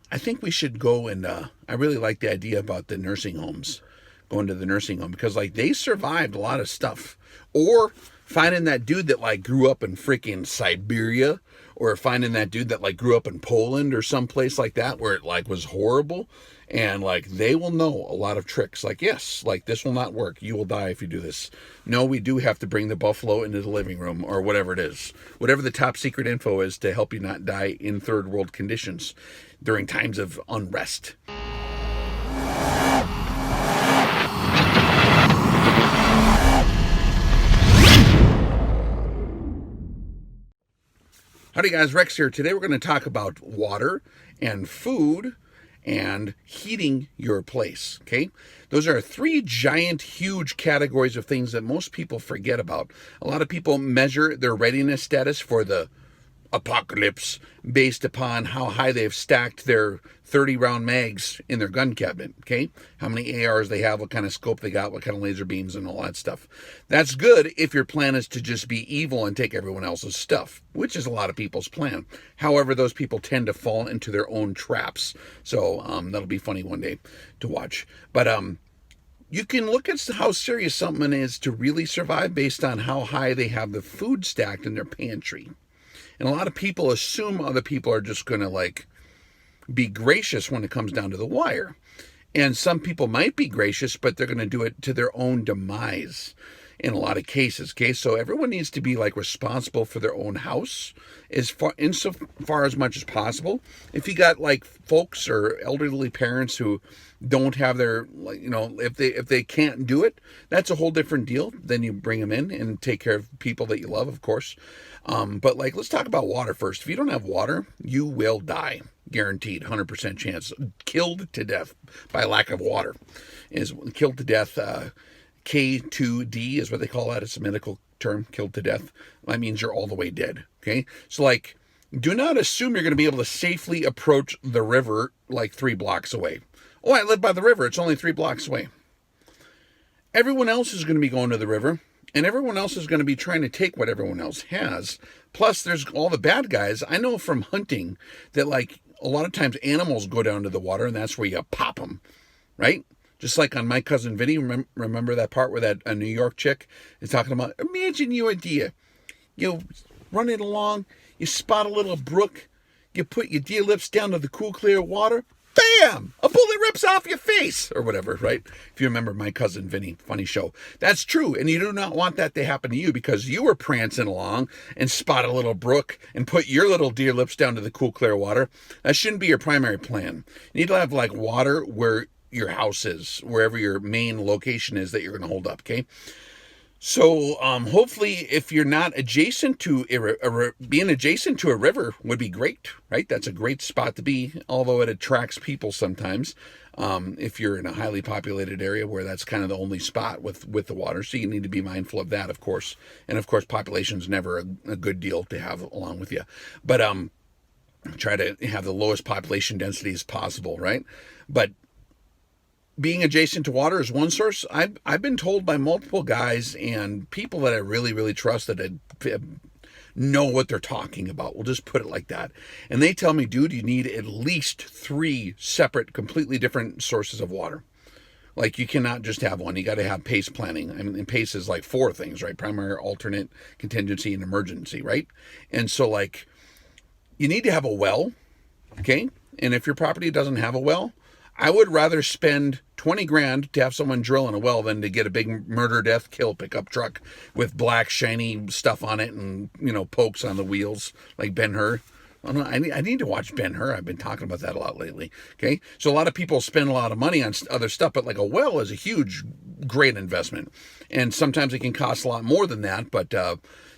I think we should go and I really like the idea about the nursing homes, going to the nursing home because like they survived a lot of stuff. Or finding that dude that like grew up in freaking Siberia, or finding that dude that like grew up in Poland or someplace like that where it like was horrible, and like they will know a lot of tricks. Like, yes, like this will not work. You will die if you do this. No, we do have to bring the buffalo into the living room or whatever it is. Whatever the top secret info is to help you not die in third world conditions during times of unrest. Howdy guys, Rex here. Today we're going to talk about water and food and heating your place, okay? Those are three giant, huge categories of things that most people forget about. A lot of people measure their readiness status for the apocalypse based upon how high they've stacked their 30 round mags in their gun cabinet, okay? How many ARs they have, what kind of scope they got, what kind of laser beams and all that stuff. That's good if your plan is to just be evil and take everyone else's stuff, which is a lot of people's plan. However, those people tend to fall into their own traps. So that'll be funny one day to watch. But you can look at how serious someone is to really survive based on how high they have the food stacked in their pantry. And a lot of people assume other people are just going to like be gracious when it comes down to the wire. And some people might be gracious, but they're going to do it to their own demise in a lot of cases. Okay, so everyone needs to be like responsible for their own house insofar as much as possible. If you got like folks or elderly parents who don't have their, like, you know, if they can't do it, that's a whole different deal. Then you bring them in and take care of people that you love, of course. But like, let's talk about water first. If you don't have water, you will die. Guaranteed, 100% chance. Killed to death by lack of water. Is killed to death. K2D is what they call that. It's a medical term, killed to death. That means you're all the way dead. Okay? So like, do not assume you're going to be able to safely approach the river like 3 blocks away. Oh, I live by the river. It's only 3 blocks away. Everyone else is going to be going to the river, and everyone else is going to be trying to take what everyone else has. Plus, there's all the bad guys. I know from hunting that like a lot of times animals go down to the water, and that's where you pop them, right? Just like on My Cousin Vinny, remember that part where that a New York chick is talking about, imagine you a deer. You run it along, you spot a little brook, you put your deer lips down to the cool, clear water, bam! A bullet rips off your face, or whatever, right? If you remember My Cousin Vinny, funny show. That's true, and you do not want that to happen to you because you were prancing along and spot a little brook and put your little deer lips down to the cool, clear water. That shouldn't be your primary plan. You need to have like water where your house is, wherever your main location is that you're going to hold up, okay? So hopefully if you're not adjacent to being adjacent to a river would be great, right? That's a great spot to be, although it attracts people sometimes if you're in a highly populated area where that's kind of the only spot with the water. So you need to be mindful of that, of course. And of course, population is never a good deal to have along with you. But try to have the lowest population density as possible, right? But being adjacent to water is one source. I've been told by multiple guys and people that I really, really trust that know what they're talking about. We'll just put it like that. And they tell me, dude, you need at least 3 separate, completely different sources of water. Like you cannot just have one. You got to have PACE planning. I mean, PACE is like 4 things, right? Primary, alternate, contingency, and emergency, right? And so like you need to have a well, okay? And if your property doesn't have a well, I would rather spend 20 grand to have someone drill in a well than to get a big murder, death, kill pickup truck with black, shiny stuff on it and, you know, pokes on the wheels like Ben-Hur. I need to watch Ben-Hur. I've been talking about that a lot lately. Okay. So a lot of people spend a lot of money on other stuff, but like a well is a huge, great investment. And sometimes it can cost a lot more than that. But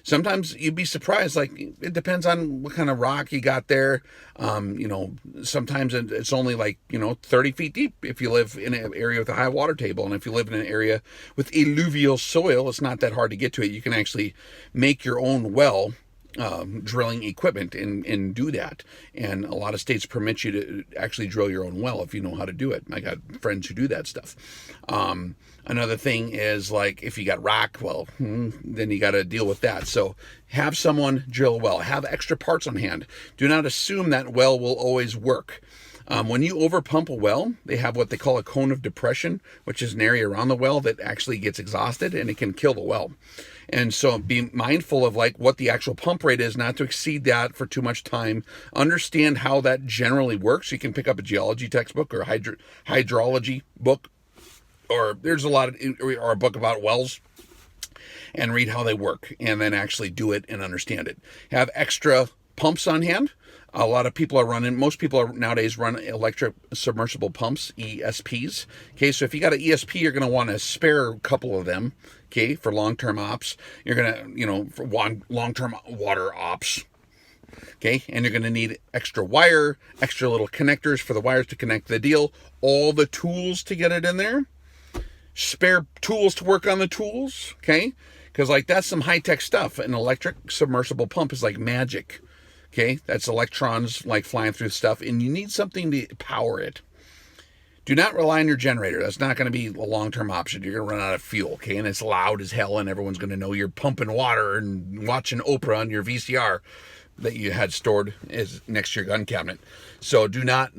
sometimes you'd be surprised. Like it depends on what kind of rock you got there. You know, sometimes it's only like, 30 feet deep if you live in an area with a high water table. And if you live in an area with alluvial soil, it's not that hard to get to it. You can actually make your own well drilling equipment and do that. And a lot of states permit you to actually drill your own well if you know how to do it. I got friends who do that stuff. Another thing is like if you got rock, well, then you got to deal with that. So have someone drill a well. Have extra parts on hand. Do not assume that well will always work. When you overpump a well, they have what they call a cone of depression, which is an area around the well that actually gets exhausted and it can kill the well. And so be mindful of like what the actual pump rate is, not to exceed that for too much time. Understand how that generally works. You can pick up a geology textbook or a hydrology book, or there's or a book about wells, and read how they work and then actually do it and understand it. Have extra pumps on hand. A lot of people are most people are nowadays run electric submersible pumps, ESPs. Okay, so if you got an ESP, you're going to want to spare a couple of them, okay, for long-term ops. You're going to, for long-term water ops, okay, and you're going to need extra wire, extra little connectors for the wires to connect the deal, all the tools to get it in there, spare tools to work on the tools, okay, because like that's some high-tech stuff. An electric submersible pump is like magic. Okay, that's electrons like flying through stuff, and you need something to power it. Do not rely on your generator. That's not going to be a long-term option. You're going to run out of fuel, okay? And it's loud as hell, and everyone's going to know you're pumping water and watching Oprah on your VCR that you had stored next to your gun cabinet. So do not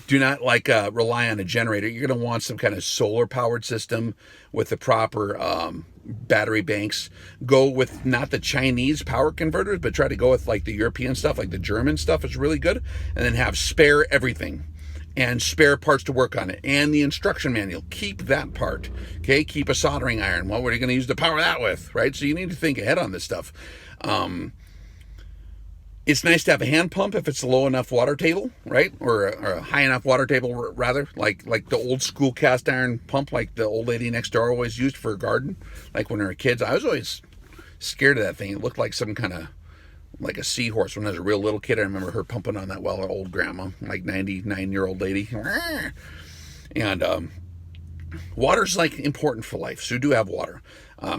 rely on a generator. You're going to want some kind of solar-powered system with the proper battery banks. Go with not the Chinese power converters, but try to go with like the European stuff, like the German stuff is really good. And then have spare everything and spare parts to work on it. And the instruction manual, keep that part. Okay, keep a soldering iron. What are you going to use to power that with, right? So you need to think ahead on this stuff. It's nice to have a hand pump if it's a low enough water table, right? Or a high enough water table, rather, like the old school cast iron pump, like the old lady next door always used for a garden. Like when we were kids, I was always scared of that thing. It looked like some kind of, like a seahorse. When I was a real little kid, I remember her pumping on that well, our old grandma, like 99-year-old lady. And water's like important for life, so do have water.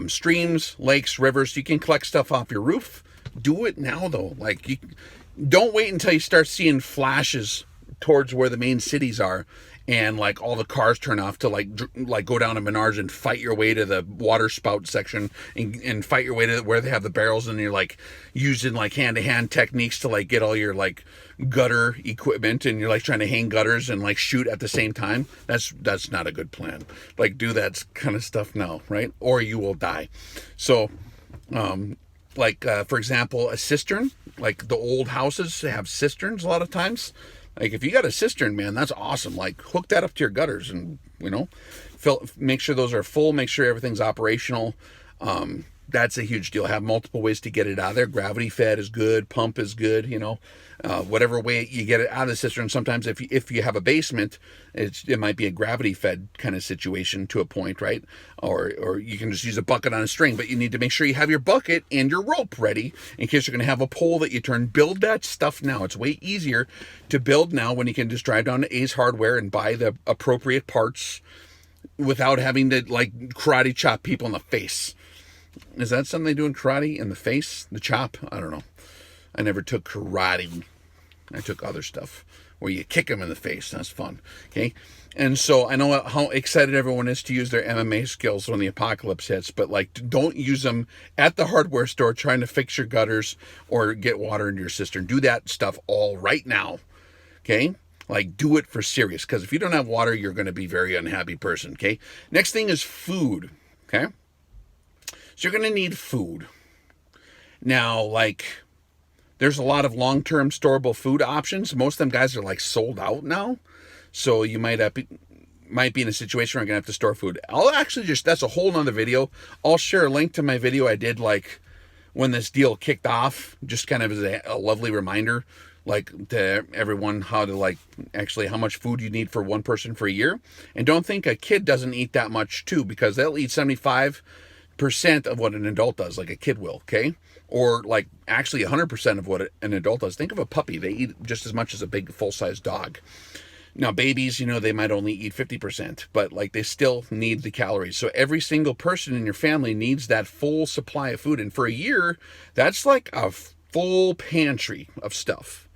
Streams, lakes, rivers, you can collect stuff off your roof. Do it now, though. Like, you don't wait until you start seeing flashes towards where the main cities are, and like all the cars turn off to like go down to Menards and fight your way to the water spout section and fight your way to where they have the barrels, and you're like using like hand-to-hand techniques to like get all your like gutter equipment, and you're like trying to hang gutters and like shoot at the same time. That's not a good plan. Like, do that kind of stuff now, right? Or you will die. So for example, a cistern, like the old houses have cisterns a lot of times. Like if you got a cistern, man, that's awesome. Like hook that up to your gutters and, make sure those are full, make sure everything's operational. That's a huge deal. Have multiple ways to get it out of there. Gravity fed is good. Pump is good. Whatever way you get it out of the cistern. Sometimes if you have a basement, it might be a gravity fed kind of situation to a point, right? Or you can just use a bucket on a string, but you need to make sure you have your bucket and your rope ready in case you're going to have a pole that you turn. Build that stuff now. It's way easier to build now when you can just drive down to Ace Hardware and buy the appropriate parts without having to like karate chop people in the face. Is that something they do in karate? In the face? The chop? I don't know. I never took karate. I took other stuff where you kick them in the face. That's fun. Okay? And so I know how excited everyone is to use their MMA skills when the apocalypse hits, but like don't use them at the hardware store trying to fix your gutters or get water into your cistern. Do that stuff all right now. Okay? Like do it for serious, because if you don't have water, you're going to be a very unhappy person. Okay? Next thing is food. Okay? So you're going to need food. Now, like, there's a lot of long-term storable food options. Most of them guys are like sold out now. So you might be in a situation where you're going to have to store food. I'll actually that's a whole nother video. I'll share a link to my video I did like when this deal kicked off, just kind of as a lovely reminder, like to everyone how to like actually how much food you need for one person for a year. And don't think a kid doesn't eat that much too, because they'll eat 75% of what an adult does, like a kid will, okay? Or like actually 100% of what an adult does. Think of a puppy. They eat just as much as a big full-size dog. Now babies, they might only eat 50%, but like they still need the calories. So every single person in your family needs that full supply of food. And for a year, that's like a full pantry of stuff.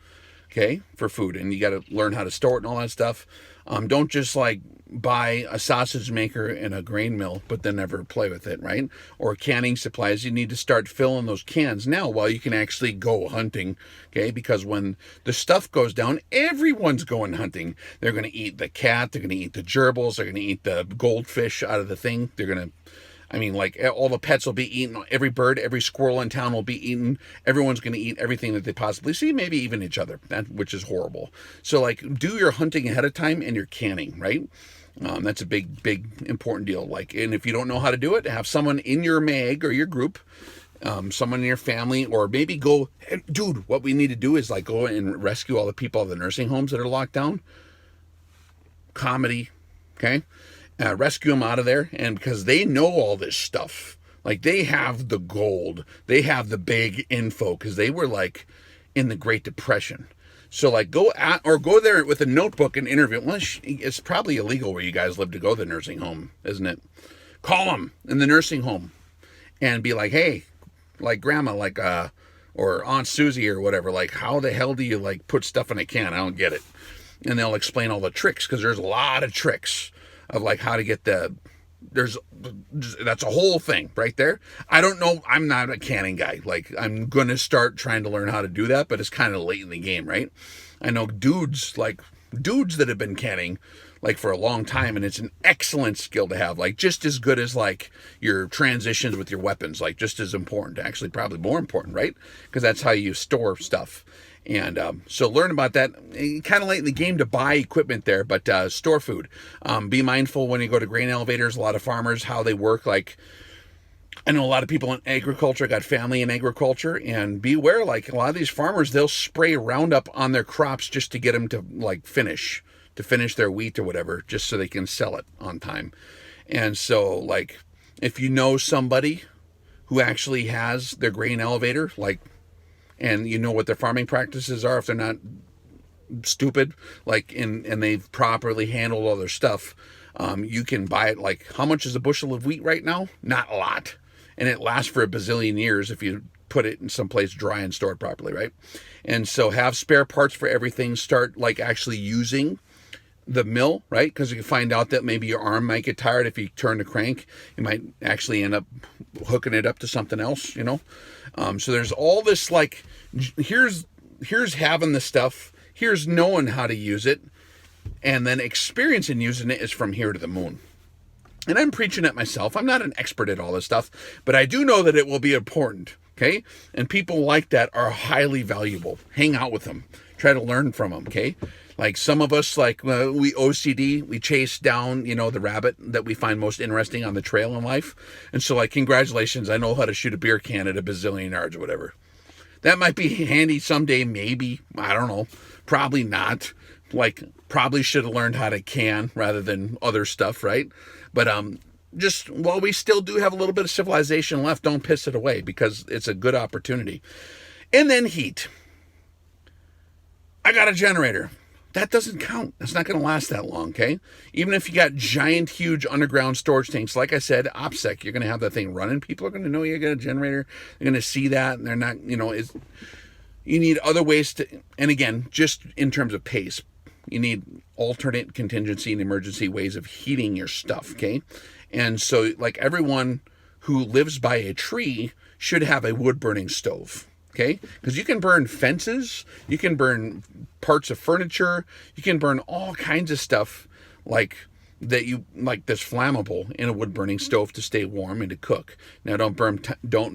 okay, for food, and you got to learn how to store it and all that stuff. Don't just like buy a sausage maker and a grain mill, but then never play with it, right? Or canning supplies. You need to start filling those cans now while you can actually go hunting, okay? Because when the stuff goes down, everyone's going hunting. They're going to eat the cat, they're going to eat the gerbils, they're going to eat the goldfish out of the thing. They're going to, I mean, like, all the pets will be eaten. Every bird, every squirrel in town will be eaten. Everyone's going to eat everything that they possibly see, maybe even each other, which is horrible. So, like, do your hunting ahead of time and your canning, right? That's a big, important deal. Like, and if you don't know how to do it, have someone in your mag or your group, someone in your family, or maybe go, hey, dude, what we need to do is, like, go and rescue all the people at the nursing homes that are locked down. Comedy, okay? Rescue them out of there, and because they know all this stuff, like, they have the gold, they have the big info, because they were like in the Great Depression. So, like, go there with a notebook and interview. Well, it's probably illegal where you guys live to go to the nursing home, isn't it? Call them in the nursing home and be like, hey, like, grandma, like, or Aunt Susie or whatever, like, how the hell do you, like, put stuff in a can? I don't get it. And they'll explain all the tricks, because there's a lot of tricks of, like, how to get that's a whole thing right there. I don't know. I'm not a canning guy. Like, I'm going to start trying to learn how to do that, but it's kind of late in the game, right? I know dudes that have been canning, like, for a long time, and it's an excellent skill to have, like, just as good as, like, your transitions with your weapons, like, just as important, actually, probably more important, right? Because that's how you store stuff. And so learn about that. Kind of late in the game to buy equipment there, but store food. Be mindful when you go to grain elevators, a lot of farmers, how they work. Like, I know a lot of people in agriculture, got family in agriculture, and be aware, like, a lot of these farmers, they'll spray Roundup on their crops just to get them to, like, finish their wheat or whatever, just so they can sell it on time. And so, like, if you know somebody who actually has their grain elevator, like, and you know what their farming practices are, if they're not stupid, like, and they've properly handled all their stuff, you can buy it. Like, how much is a bushel of wheat right now? Not a lot. And it lasts for a bazillion years if you put it in some place dry and store it properly, right? And so have spare parts for everything. Start, like, actually using the mill, right? Because you can find out that maybe your arm might get tired if you turn the crank. You might actually end up hooking it up to something else, you know? So there's all this, like, here's having the stuff, here's knowing how to use it, and then experiencing using it is from here to the moon. And I'm preaching it myself. I'm not an expert at all this stuff, but I do know that it will be important, okay? And people like that are highly valuable. Hang out with them. Try to learn from them, okay? Like, some of us, like, we OCD, we chase down, you know, the rabbit that we find most interesting on the trail in life. And so, like, congratulations, I know how to shoot a beer can at a bazillion yards or whatever. That might be handy someday, maybe. I don't know. Probably not. Like, probably should have learned how to can rather than other stuff, right? But just while we still do have a little bit of civilization left, don't piss it away, because it's a good opportunity. And then heat. I got a generator. That doesn't count. That's not going to last that long, okay? Even if you got giant, huge underground storage tanks, like I said, OPSEC, you're going to have that thing running. People are going to know you got a generator. They're going to see that, and they're not, you know, you need other ways to, and again, just in terms of pace, you need alternate contingency and emergency ways of heating your stuff, okay? And so, like, everyone who lives by a tree should have a wood-burning stove. Okay, because you can burn fences, you can burn parts of furniture, you can burn all kinds of stuff, like, that you, like, that's flammable in a wood burning stove to stay warm and to cook. Now, don't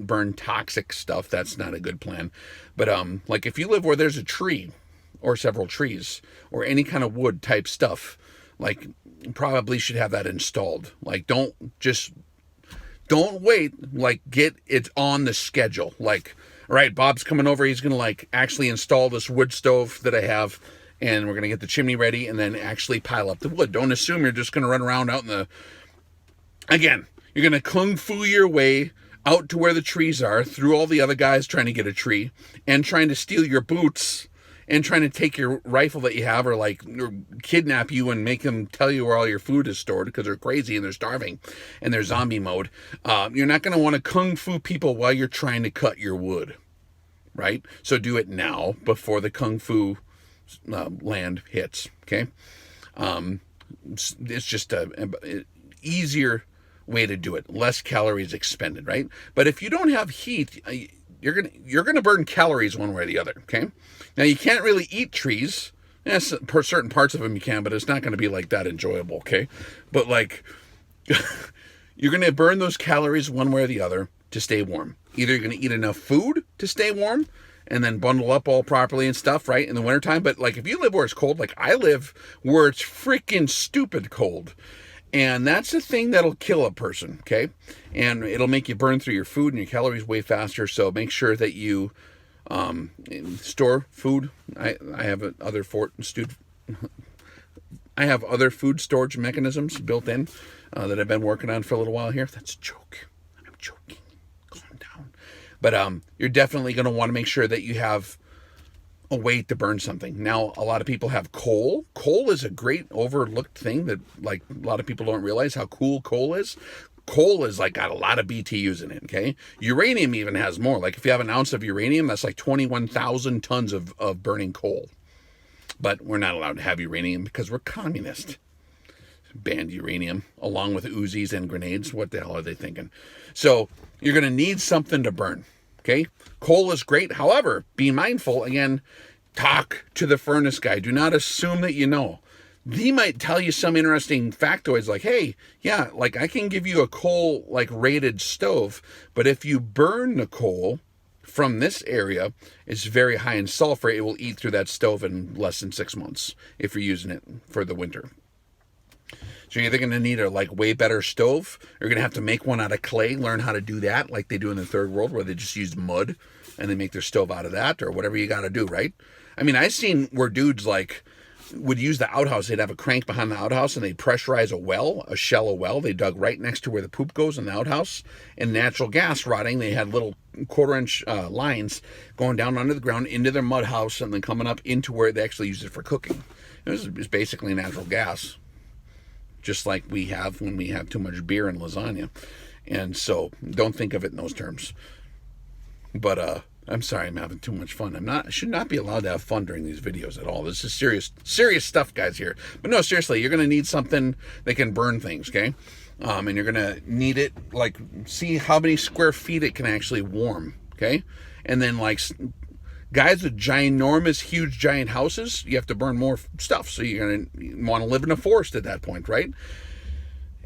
burn toxic stuff. That's not a good plan. But like, if you live where there's a tree or several trees or any kind of wood type stuff, like, probably should have that installed. Like, don't wait. Like, get it on the schedule. Like, all right, Bob's coming over. He's going to, like, actually install this wood stove that I have, and we're going to get the chimney ready and then actually pile up the wood. Don't assume you're just going to run around out in the... Again, you're going to kung fu your way out to where the trees are, through all the other guys trying to get a tree, and trying to steal your boots, and trying to take your rifle that you have, or kidnap you and make them tell you where all your food is stored, because they're crazy and they're starving and they're zombie mode. You're not going to want to kung fu people while you're trying to cut your wood, right? So do it now before the kung fu land hits. Okay, it's just a easier way to do it, less calories expended, right? But if you don't have heat, you're gonna burn calories one way or the other. Okay, now you can't really eat trees. Yes, per certain parts of them you can, but it's not going to be like that enjoyable. Okay, but like you're going to burn those calories one way or the other to stay warm. Either you're going to eat enough food to stay warm and then bundle up all properly and stuff, right, in the wintertime. But like if you live where it's cold, like I live where it's freaking stupid cold, and that's the thing that'll kill a person. Okay, and it'll make you burn through your food and your calories way faster. So make sure that you store food. I have other food storage mechanisms built in that I've been working on for a little while here. That's a joke. I'm joking. Calm down. But you're definitely going to want to make sure that you have a way to burn something. Now, a lot of people have coal. Coal is a great overlooked thing that like a lot of people don't realize how cool coal is. Coal is like got a lot of BTUs in it, okay? Uranium even has more. Like if you have an ounce of uranium, that's like 21,000 tons of burning coal. But we're not allowed to have uranium because we're communist. Banned uranium along with Uzis and grenades. What the hell are they thinking? So you're going to need something to burn, okay? Coal is great. However, be mindful, again, talk to the furnace guy. Do not assume that you know. He might tell you some interesting factoids like, hey, yeah, like I can give you a coal like rated stove, but if you burn the coal from this area, it's very high in sulfur. It will eat through that stove in less than 6 months if you're using it for the winter. So you're either going to need a like way better stove, or you're going to have to make one out of clay, learn how to do that like they do in the third world where they just use mud and they make their stove out of that or whatever you got to do, right? I mean, I've seen where dudes like would use the outhouse. They'd have a crank behind the outhouse and they'd pressurize a shallow well. They dug right next to where the poop goes in the outhouse. And natural gas rotting, they had little 1/4-inch lines going down under the ground into their mud house and then coming up into where they actually use it for cooking. It was basically natural gas, just like we have when we have too much beer and lasagna. And so don't think of it in those terms. But I'm sorry, I'm having too much fun. I should not be allowed to have fun during these videos at all. This is serious stuff, guys, here. But no, seriously, you're going to need something that can burn things, okay? And you're going to need it, like, see how many square feet it can actually warm, okay? And then, like, guys with ginormous, huge, giant houses, you have to burn more stuff. So you're going to want to live in a forest at that point, right?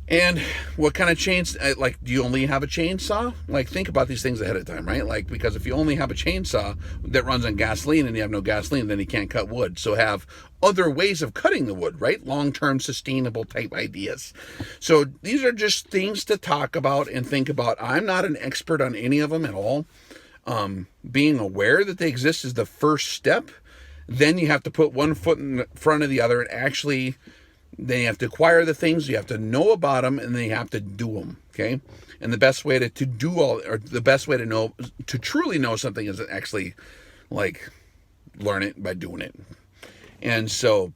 And what kind of chainsaw, like, do you only have a chainsaw? Like, think about these things ahead of time, right? Like, because if you only have a chainsaw that runs on gasoline and you have no gasoline, then you can't cut wood. So have other ways of cutting the wood, right? Long-term sustainable type ideas. So these are just things to talk about and think about. I'm not an expert on any of them at all. Being aware that they exist is the first step. Then you have to put one foot in front of the other and actually... Then you have to acquire the things, you have to know about them, and then you have to do them, okay? And the best way to do all, or the best way to know, to truly know something is actually, like, learn it by doing it. And so,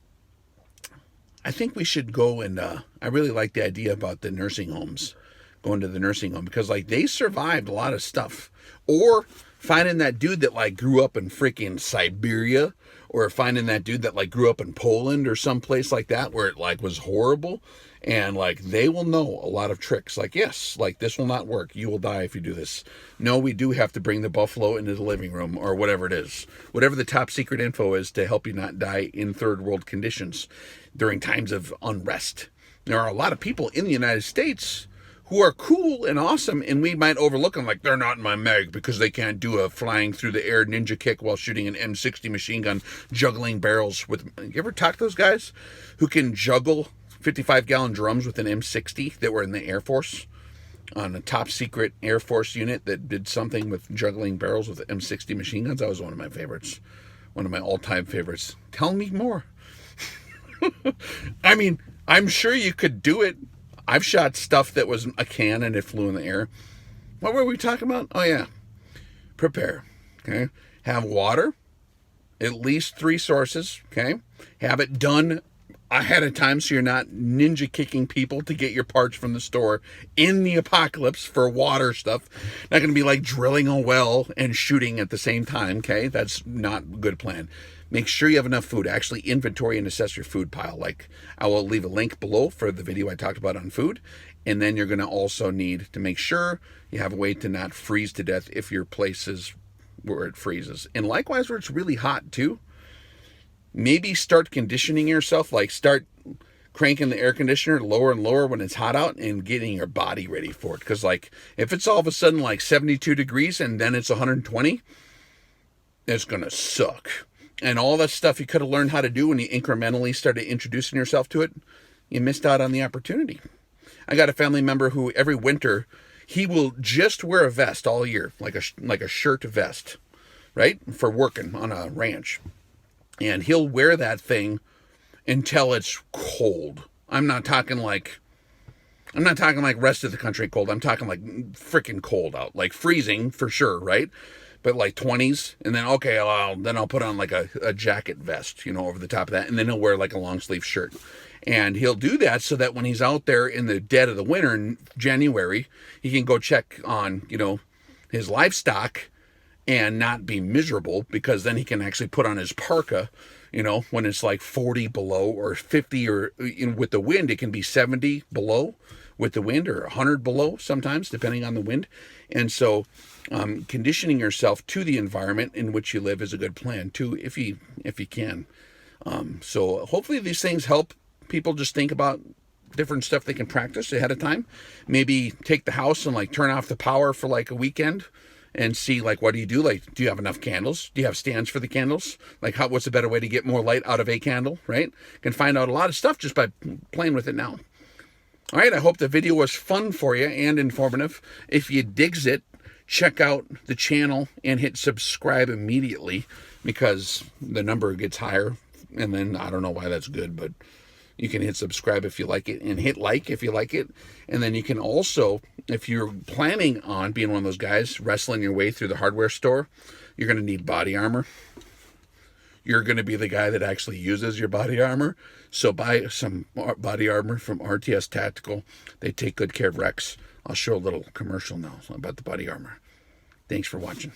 I think we should go and, I really like the idea about the nursing homes, going to the nursing home, because, like, they survived a lot of stuff. Or finding that dude that, like, grew up in freaking Siberia, or finding that dude that like grew up in Poland or someplace like that where it like was horrible, and like they will know a lot of tricks. Like, yes, like this will not work. You will die if you do this. No, we do have to bring the buffalo into the living room or whatever it is. Whatever the top secret info is to help you not die in third world conditions during times of unrest. There are a lot of people in the United States who are cool and awesome, and we might overlook them like they're not in my meg because they can't do a flying through the air ninja kick while shooting an M60 machine gun, juggling barrels with... You ever talk to those guys who can juggle 55-gallon drums with an M60 that were in the Air Force? On a top secret Air Force unit that did something with juggling barrels with M60 machine guns? That was one of my favorites. One of my all-time favorites. Tell me more. I mean, I'm sure you could do it. I've shot stuff that was a can and it flew in the air. What were we talking about? Oh, yeah. Prepare. Okay. Have water. At least 3 sources. Okay. Have it done ahead of time so you're not ninja kicking people to get your parts from the store in the apocalypse for water stuff. Not going to be like drilling a well and shooting at the same time. Okay. That's not a good plan. make sure you have enough food. Actually inventory and assess your food pile. Like, I will leave a link below for the video I talked about on food. And then you're going to also need to make sure you have a way to not freeze to death if your place is where it freezes. And likewise, where it's really hot too, maybe start conditioning yourself. Like, start cranking the air conditioner lower and lower when it's hot out and getting your body ready for it. Because like, if it's all of a sudden like 72 degrees and then it's 120, it's going to suck. And all that stuff you could have learned how to do when you incrementally started introducing yourself to it, you missed out on the opportunity. I got a family member who every winter, he will just wear a vest all year, like a shirt vest, right? For working on a ranch. And he'll wear that thing until it's cold. I'm not talking like rest of the country cold. I'm talking like freaking cold out, like freezing for sure, right? But like 20s, and then okay, then I'll put on like a jacket vest, you know, over the top of that, and then he'll wear like a long sleeve shirt. And he'll do that so that when he's out there in the dead of the winter in January, he can go check on, you know, his livestock and not be miserable, because then he can actually put on his parka, you know, when it's like 40 below or 50, or with the wind, it can be 70 below with the wind, or 100 below sometimes, depending on the wind. And so conditioning yourself to the environment in which you live is a good plan too, if you can. So hopefully these things help people just think about different stuff they can practice ahead of time. Maybe take the house and like turn off the power for like a weekend and see, like, what do you do? Like, do you have enough candles? Do you have stands for the candles? Like, what's a better way to get more light out of a candle, right? You can find out a lot of stuff just by playing with it now. All right, I hope the video was fun for you and informative. If you digs it, check out the channel and hit subscribe immediately, because the number gets higher. And then I don't know why that's good, but you can hit subscribe if you like it, and hit like if you like it. And then you can also, if you're planning on being one of those guys wrestling your way through the hardware store, you're going to need body armor. You're going to be the guy that actually uses your body armor. So buy some body armor from RTS Tactical. They take good care of Rex. I'll show a little commercial now about the body armor. Thanks for watching.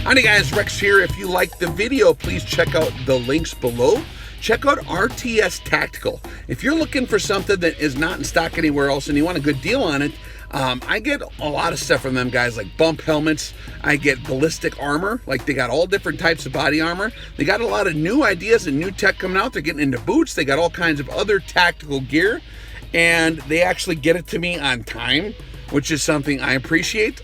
Howdy guys, Rex here. If you liked the video, please check out the links below. Check out RTS Tactical. If you're looking for something that is not in stock anywhere else and you want a good deal on it, I get a lot of stuff from them guys, like bump helmets. I get ballistic armor. Like, they got all different types of body armor. They got a lot of new ideas and new tech coming out. They're getting into boots. They got all kinds of other tactical gear, and they actually get it to me on time, which is something I appreciate.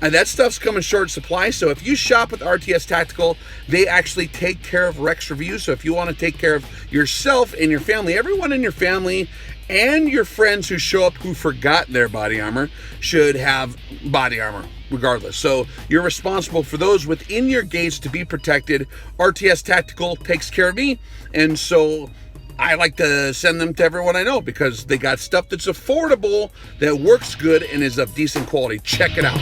And that stuff's coming short supply. So if you shop with RTS Tactical, they actually take care of Rex reviews. So if you want to take care of yourself and your family, everyone in your family and your friends who show up who forgot their body armor should have body armor regardless. So you're responsible for those within your gates to be protected. RTS Tactical takes care of me, and so I like to send them to everyone I know, because they got stuff that's affordable, that works good, and is of decent quality. Check it out.